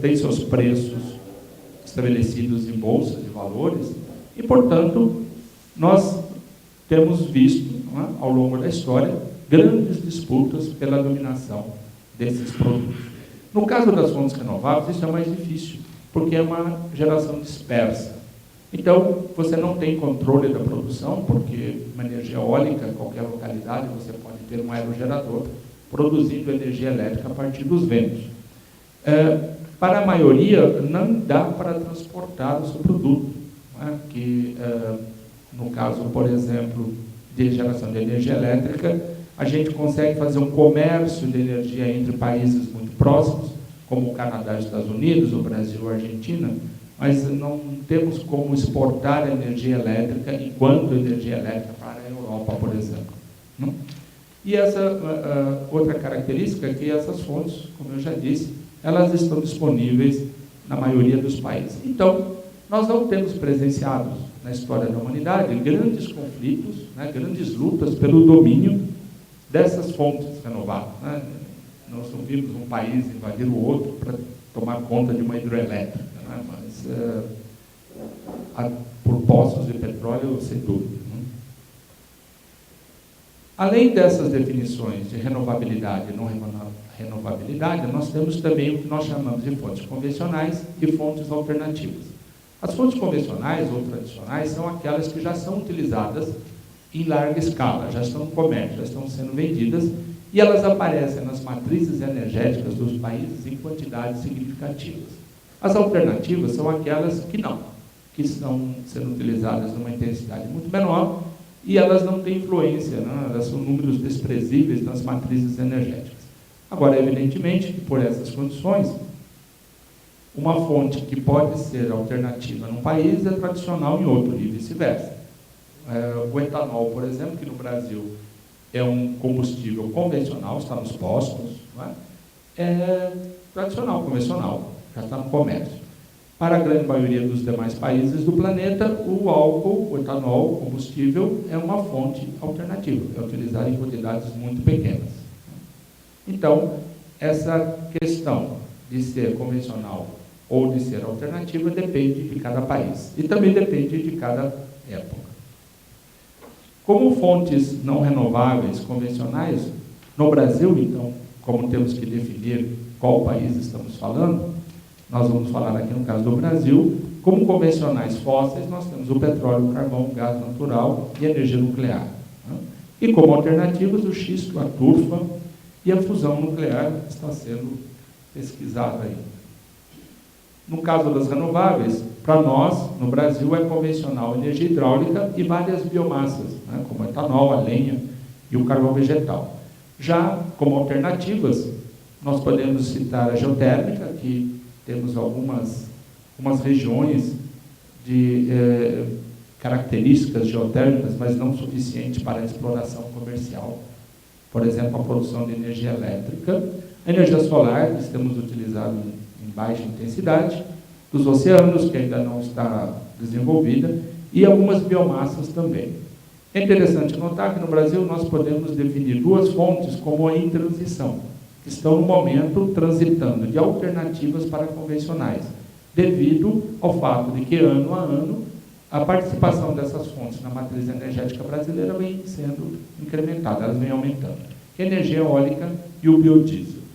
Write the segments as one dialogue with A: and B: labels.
A: tem seus preços estabelecidos em bolsas de valores e, portanto, nós temos visto, ao longo da história, grandes disputas pela dominação desses produtos. No caso das fontes renováveis, isso é mais difícil, porque é uma geração dispersa. Então, você não tem controle da produção, porque uma energia eólica, em qualquer localidade, você pode ter um aerogerador produzindo energia elétrica a partir dos ventos. Para a maioria, não dá para transportar o seu produto, que, no caso, por exemplo, de geração de energia elétrica, a gente consegue fazer um comércio de energia entre países muito próximos, como o Canadá, Estados Unidos, o Brasil, a Argentina, mas não temos como exportar energia elétrica enquanto energia elétrica para a Europa, por exemplo. Não? E essa outra característica é que essas fontes, como eu já disse, elas estão disponíveis na maioria dos países. Então, nós não temos presenciado na história da humanidade grandes conflitos, grandes lutas pelo domínio dessas fontes renováveis. Nós não vimos um país invadir o outro para tomar conta de uma hidroelétrica, mas por poços de petróleo, sem dúvida. Além dessas definições de renovabilidade e não renovabilidade, nós temos também o que nós chamamos de fontes convencionais e fontes alternativas. As fontes convencionais ou tradicionais são aquelas que já são utilizadas em larga escala, já estão no comércio, já estão sendo vendidas, e elas aparecem nas matrizes energéticas dos países em quantidades significativas. As alternativas são aquelas que não, que estão sendo utilizadas numa intensidade muito menor, e elas não têm influência, elas são números desprezíveis nas matrizes energéticas. Agora, evidentemente, que por essas condições, uma fonte que pode ser alternativa num país é tradicional em outro, e vice-versa. O etanol, por exemplo, que no Brasil é um combustível convencional, está nos postos, é tradicional, convencional, já está no comércio. Para a grande maioria dos demais países do planeta, o álcool, o etanol, o combustível, é uma fonte alternativa, é utilizado em quantidades muito pequenas. Então, essa questão de ser convencional ou de ser alternativa depende de cada país e também depende de cada época. Como fontes não renováveis convencionais, no Brasil, então, como temos que definir qual país estamos falando, nós vamos falar aqui no caso do Brasil, como convencionais fósseis, nós temos o petróleo, o carvão, o gás natural e a energia nuclear. E como alternativas, o xisto, a turfa e a fusão nuclear está sendo pesquisada aí. No caso das renováveis, para nós, no Brasil, é convencional energia hidráulica e várias biomassas, como o etanol, a lenha e o carvão vegetal. Já como alternativas, nós podemos citar a geotérmica, que temos algumas regiões de características geotérmicas, mas não suficientes para a exploração comercial. Por exemplo, a produção de energia elétrica, a energia solar, que estamos utilizando em baixa intensidade, dos oceanos, que ainda não está desenvolvida, e algumas biomassas também. É interessante notar que no Brasil nós podemos definir duas fontes como em transição, que estão no momento transitando de alternativas para convencionais, devido ao fato de que, ano a ano, a participação dessas fontes na matriz energética brasileira vem sendo incrementada, elas vêm aumentando. A energia eólica e o biodiesel.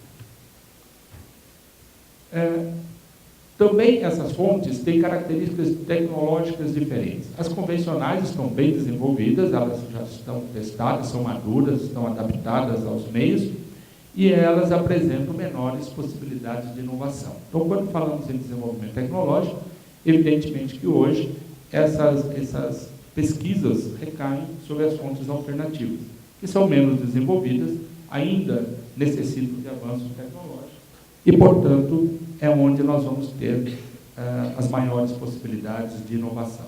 A: Também essas fontes têm características tecnológicas diferentes. As convencionais estão bem desenvolvidas, elas já estão testadas, são maduras, estão adaptadas aos meios, e elas apresentam menores possibilidades de inovação. Então, quando falamos em desenvolvimento tecnológico, evidentemente que hoje essas pesquisas recaem sobre as fontes alternativas, que são menos desenvolvidas, ainda necessitam de avanços tecnológicos, e, portanto, é onde nós vamos ter as maiores possibilidades de inovação.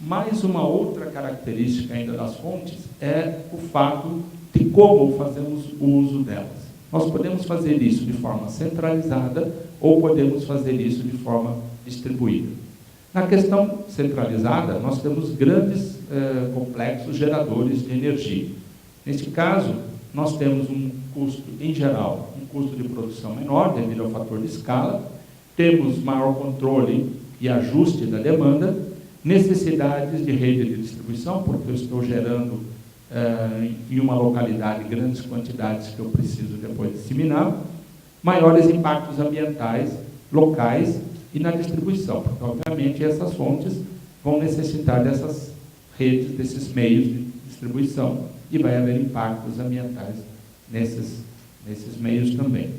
A: Mais uma outra característica ainda das fontes é o fato de como fazemos o uso delas. Nós podemos fazer isso de forma centralizada ou podemos fazer isso de forma distribuída. Na questão centralizada, nós temos grandes complexos geradores de energia. Neste caso, nós temos um custo, em geral, um custo de produção menor, devido ao fator de escala, temos maior controle e ajuste da demanda, necessidades de rede de distribuição, porque eu estou gerando em uma localidade grandes quantidades que eu preciso depois disseminar, maiores impactos ambientais locais e na distribuição, porque obviamente essas fontes vão necessitar dessas redes, desses meios de distribuição, e vai haver impactos ambientais nesses meios também.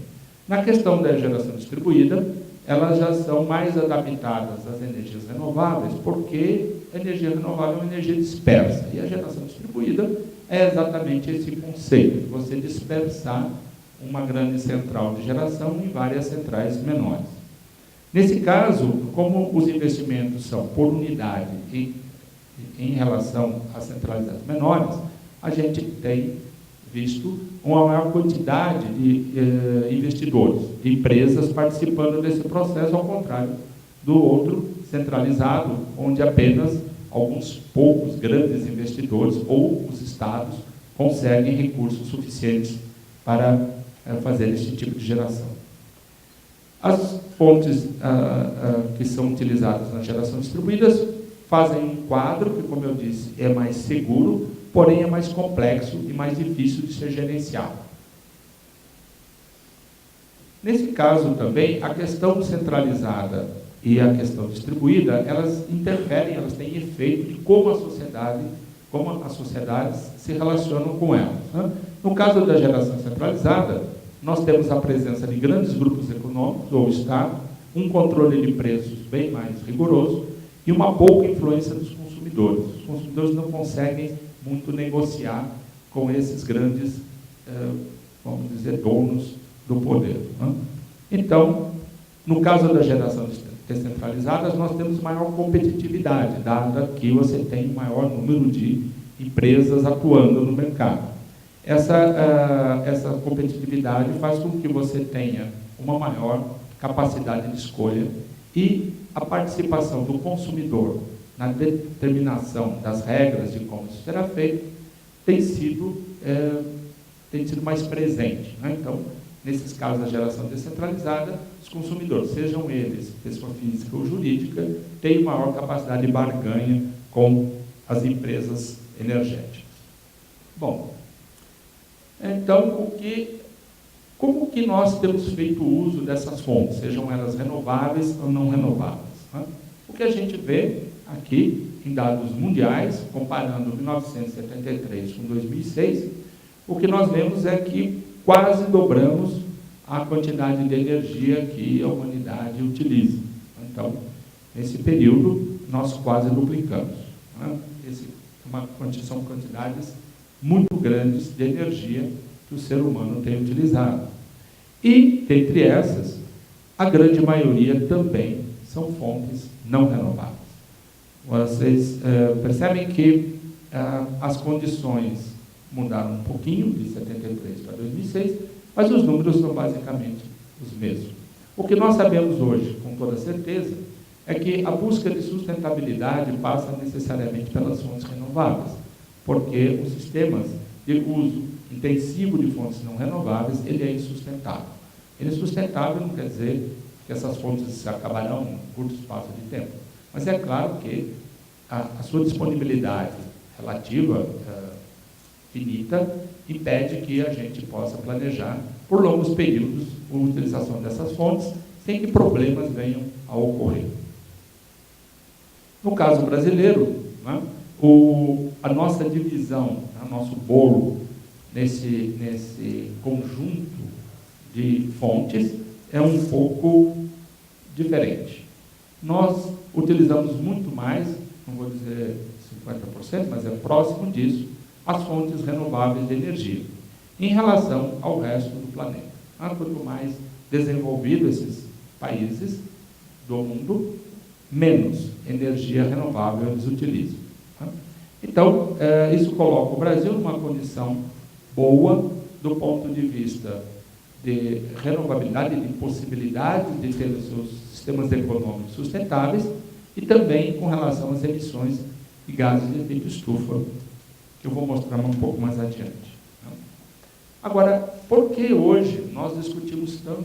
A: Na questão da geração distribuída, elas já são mais adaptadas às energias renováveis, porque a energia renovável é uma energia dispersa, e a geração distribuída é exatamente esse conceito, de você dispersar uma grande central de geração em várias centrais menores. Nesse caso, como os investimentos são por unidade em relação às centralidades menores, a gente tem visto uma maior quantidade de investidores, de empresas participando desse processo, ao contrário do outro centralizado, onde apenas alguns poucos grandes investidores ou os estados conseguem recursos suficientes para fazer esse tipo de geração. As fontes que são utilizadas na geração distribuída fazem um quadro que, como eu disse, é mais seguro, porém é mais complexo e mais difícil de ser gerenciado. Nesse caso também, a questão centralizada e a questão distribuída, elas interferem, elas têm efeito de como as sociedades se relacionam com elas, né? No caso da geração centralizada, nós temos a presença de grandes grupos econômicos, ou Estado, um controle de preços bem mais rigoroso e uma pouca influência dos consumidores. Os consumidores não conseguem muito negociar com esses grandes, vamos dizer, donos do poder, né? Então, no caso da geração descentralizada, nós temos maior competitividade, dada que você tem um maior número de empresas atuando no mercado. Essa competitividade faz com que você tenha uma maior capacidade de escolha e a participação do consumidor na determinação das regras de como isso será feito tem sido mais presente, né? Então, nesses casos da geração descentralizada, os consumidores, sejam eles pessoa física ou jurídica, têm maior capacidade de barganha com as empresas energéticas. Bom, então, como que nós temos feito uso dessas fontes, sejam elas renováveis ou não renováveis, né? O que a gente vê aqui, em dados mundiais, comparando 1973 com 2006, o que nós vemos é que quase dobramos a quantidade de energia que a humanidade utiliza. Então, nesse período, nós quase duplicamos, né? São quantidades muito grandes de energia que o ser humano tem utilizado. E, dentre essas, a grande maioria também são fontes não renováveis. Vocês percebem que as condições mudaram um pouquinho, de 73 para 2006, mas os números são basicamente os mesmos. O que nós sabemos hoje, com toda certeza, é que a busca de sustentabilidade passa necessariamente pelas fontes renováveis, porque os sistemas de uso intensivo de fontes não renováveis, ele é insustentável. Ele é sustentável não quer dizer que essas fontes acabarão em curto espaço de tempo, mas é claro que a sua disponibilidade relativa, finita, impede que a gente possa planejar por longos períodos a utilização dessas fontes, sem que problemas venham a ocorrer. No caso brasileiro, né, a nossa divisão, nosso bolo nesse conjunto de fontes é um pouco diferente. Nós utilizamos muito mais, não vou dizer 50%, mas é próximo disso, as fontes renováveis de energia, em relação ao resto do planeta. Quanto mais desenvolvidos esses países do mundo, menos energia renovável eles utilizam. Então, isso coloca o Brasil numa condição boa do ponto de vista de renovabilidade, de possibilidade de ter os seus sistemas econômicos sustentáveis e também com relação às emissões de gases de efeito estufa, que eu vou mostrar um pouco mais adiante. Agora, por que hoje nós discutimos tanto